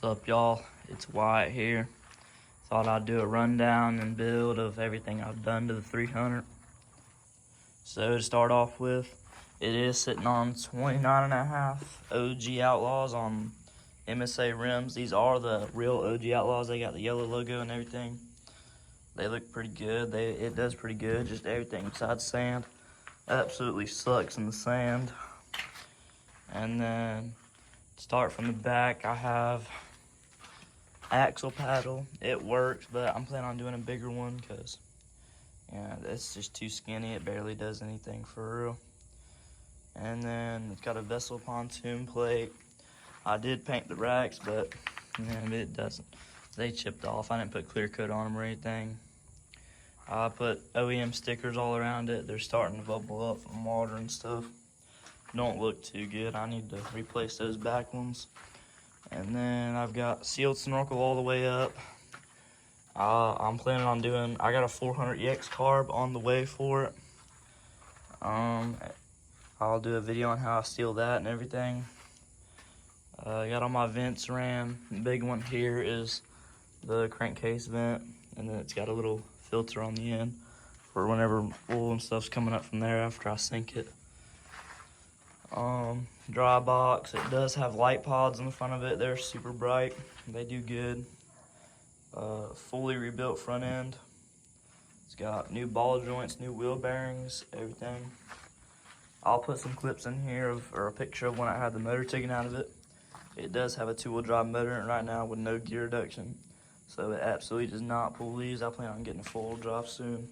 What's up, y'all? It's Wyatt here. Thought I'd do a rundown and build of everything I've done to the 300. So to start off with, it is sitting on 29.5 OG Outlaws on MSA rims. These are the real OG Outlaws. They got the yellow logo and everything. They look pretty good. It does pretty good. Just everything besides sand. Absolutely sucks in the sand. And then start from the back, I have axle paddle. It works, but I'm planning on doing a bigger one because it's just too skinny. It barely does anything for real. And then it's got a vessel pontoon plate. I did paint the racks, but it doesn't. They chipped off. I didn't put clear coat on them or anything. I put OEM stickers all around it. They're starting to bubble up from water and stuff. Don't look too good. I need to replace those back ones. And then I've got sealed snorkel all the way up. I'm planning on doing, I got a 400EX carb on the way for it. I'll do a video on how I seal that and everything. I got all my vents ran. The big one here is the crankcase vent, and then it's got a little filter on the end for whenever oil and stuff's coming up from there after I sink it. Dry box, it does have light pods in the front of it. They're super bright. They do good. Fully rebuilt front end. It's got new ball joints, new wheel bearings, everything. I'll put some clips in here or a picture of when I had the motor taken out of it. It does have a 2-wheel drive motor in it right now with no gear reduction. So it absolutely does not pull these. I plan on getting a 4-wheel drive soon.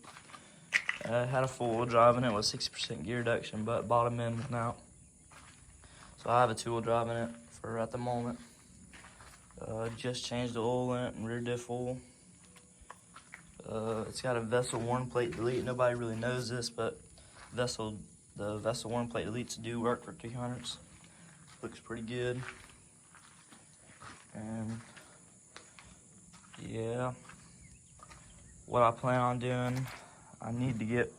It had a 4-wheel drive in it with 60% gear reduction, but bottom end went out. So I have a 2-wheel drive in it for at the moment. Just changed the oil in it and rear diff oil. It's got a vessel worn plate delete. Nobody really knows this, but the vessel worn plate deletes do work for 300s. Looks pretty good. And yeah, what I plan on doing, I need to get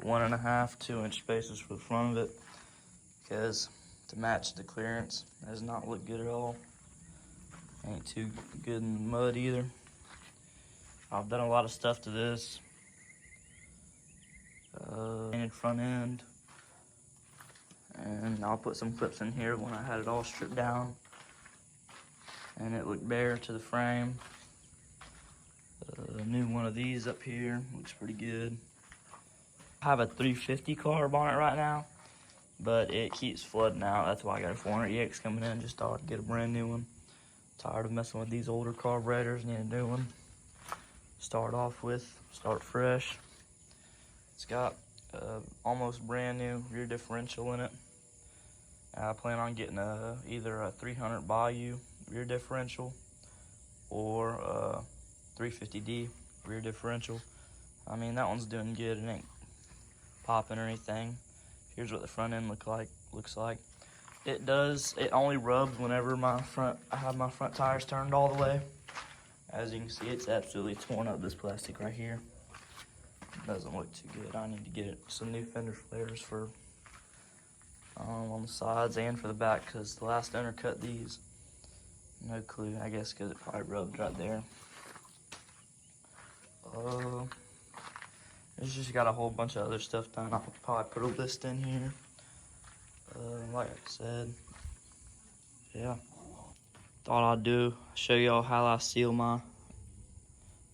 1.5, 2-inch spacers for the front of it because to match the clearance does not look good at all. Ain't too good in the mud either. I've done a lot of stuff to this. Painted front end. And I'll put some clips in here when I had it all stripped down. And it looked bare to the frame. A new one of these up here, looks pretty good. I have a 350 carb on it right now, but it keeps flooding out. That's why I got a 400EX coming in. Just thought I'd get a brand new one. Tired of messing with these older carburetors, need a new one. Start fresh. It's got almost brand new rear differential in it. I plan on getting either a 300 Bayou rear differential or a 350D rear differential. I mean, that one's doing good. It ain't popping or anything. Here's what the front end looks like. It only rubs whenever I have my front tires turned all the way. As you can see, it's absolutely torn up, this plastic right here. It doesn't look too good. I need to get some new fender flares for on the sides and for the back because the last owner cut these. No clue, I guess because it probably rubbed right there. It's just got a whole bunch of other stuff done. I'll probably put a list in here. Like I said, yeah. Thought I'd show y'all how I seal my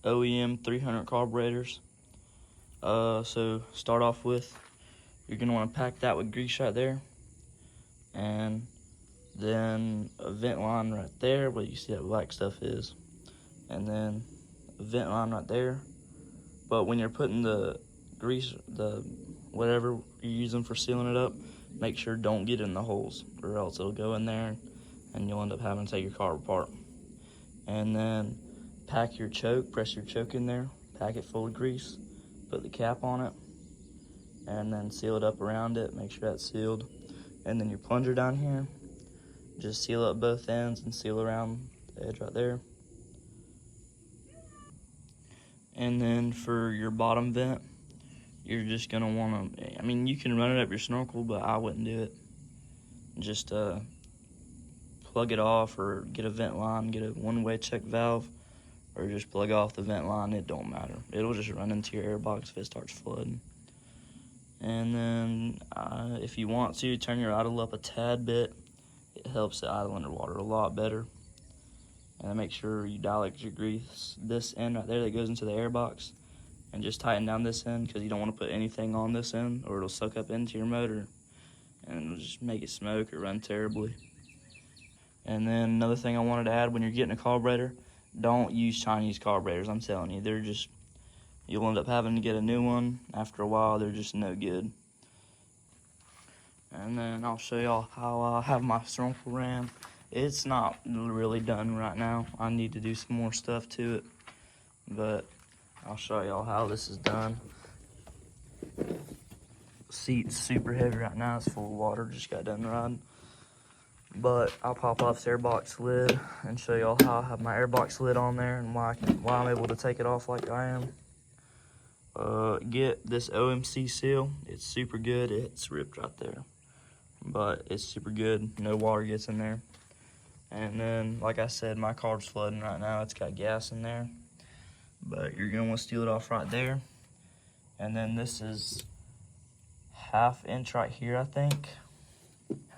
OEM 300 carburetors. So start off with, you're gonna want to pack that with grease right there, and then a vent line right there where you see that black stuff is, and then a vent line right there. But when you're putting the grease, whatever you're using for sealing it up, make sure don't get in the holes or else it'll go in there and you'll end up having to take your car apart. And then pack your choke, press your choke in there, pack it full of grease, put the cap on it, and then seal it up around it, make sure that's sealed. And then your plunger down here, just seal up both ends and seal around the edge right there. And then for your bottom vent, you're just gonna wanna, I mean, you can run it up your snorkel, but I wouldn't do it. Just plug it off or get a vent line, get a one-way check valve, or just plug off the vent line. It don't matter. It'll just run into your airbox if it starts flooding. And then if you want to, turn your idle up a tad bit. It helps it idle underwater a lot better. And make sure you dilate your grease this end right there that goes into the airbox, and just tighten down this end, because you don't want to put anything on this end or it'll suck up into your motor and it'll just make it smoke or run terribly. And then another thing I wanted to add, when you're getting a carburetor, don't use Chinese carburetors. I'm telling you, they're just, you'll end up having to get a new one. After a while, they're just no good. And then I'll show y'all how I have my Strongful ram. It's not really done right now. I need to do some more stuff to it, but I'll show y'all how this is done. Seat's super heavy right now. It's full of water. Just got done riding. But I'll pop off this airbox lid and show y'all how I have my airbox lid on there and why I'm able to take it off like I am. Get this OMC seal. It's super good. It's ripped right there, but it's super good. No water gets in there. And then, like I said, my car's flooding right now. It's got gas in there, but you're gonna want to steal it off right there. And then this is 1/2 inch right here, I think.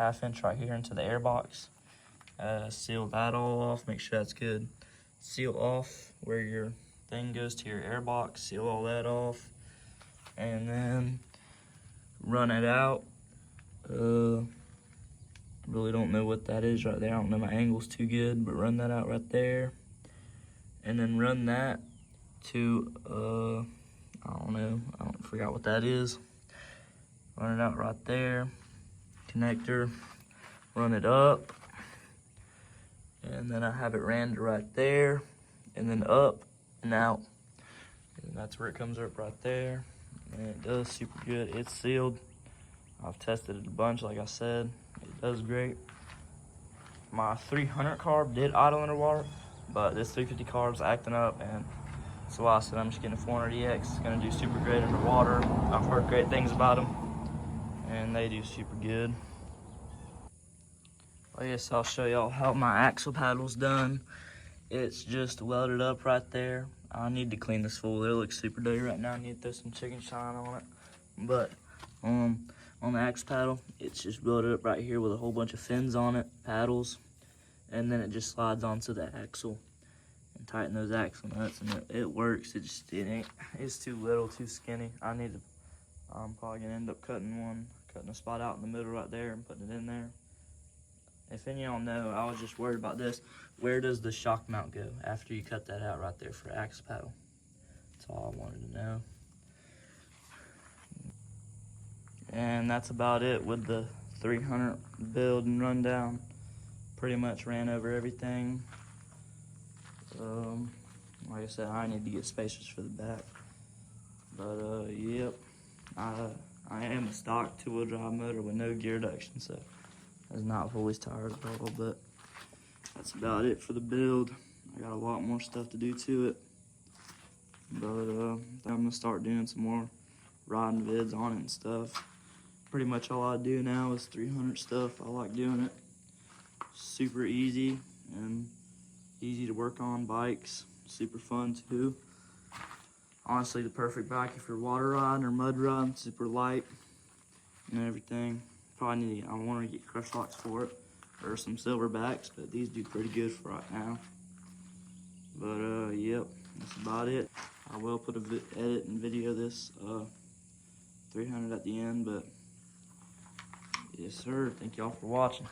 1/2 inch right here into the airbox. Seal that all off. Make sure that's good. Seal off where your thing goes to your airbox. Seal all that off, and then run it out. Really don't know what that is right there. I don't know my angle's too good, but run that out right there. And then run that to, I don't know, I forgot what that is. Run it out right there. Connector, run it up. And then I have it ran to right there, and then up and out. And that's where it comes up right there. And it does super good. It's sealed. I've tested it a bunch, like I said. It does great. My 300 carb did idle underwater, but this 350 carb's acting up, and so I said I'm just getting a 400EX. It's gonna do super great underwater. I've heard great things about them, and they do super good. I guess I'll show y'all how my axle paddle's done. It's just welded up right there. I need to clean this fool. It looks super dirty right now. I need to throw some chicken shine on it, but on the axe paddle, it's just welded up right here with a whole bunch of fins on it, paddles, and then it just slides onto the axle and tighten those axle nuts, and it works. It's too little, too skinny. I'm probably gonna end up cutting a spot out in the middle right there and putting it in there. If any of y'all know, I was just worried about this. Where does the shock mount go after you cut that out right there for axe paddle? That's all I wanted to know. And that's about it with the 300 build and rundown. Pretty much ran over everything. Like I said, I need to get spacers for the back. But yep, I am a stock 2-wheel drive motor with no gear reduction, so it's not fully tired at all. But that's about it for the build. I got a lot more stuff to do to it. But I'm gonna start doing some more riding vids on it and stuff. Pretty much all I do now is 300 stuff. I like doing it. Super easy and easy to work on bikes. Super fun too. Honestly, the perfect bike if you're water riding or mud riding. Super light and everything. Probably I want to get crush locks for it or some silverbacks, but these do pretty good for right now. But yep, that's about it. I will put a edit and video this 300 at the end, but yes sir, thank y'all for watching.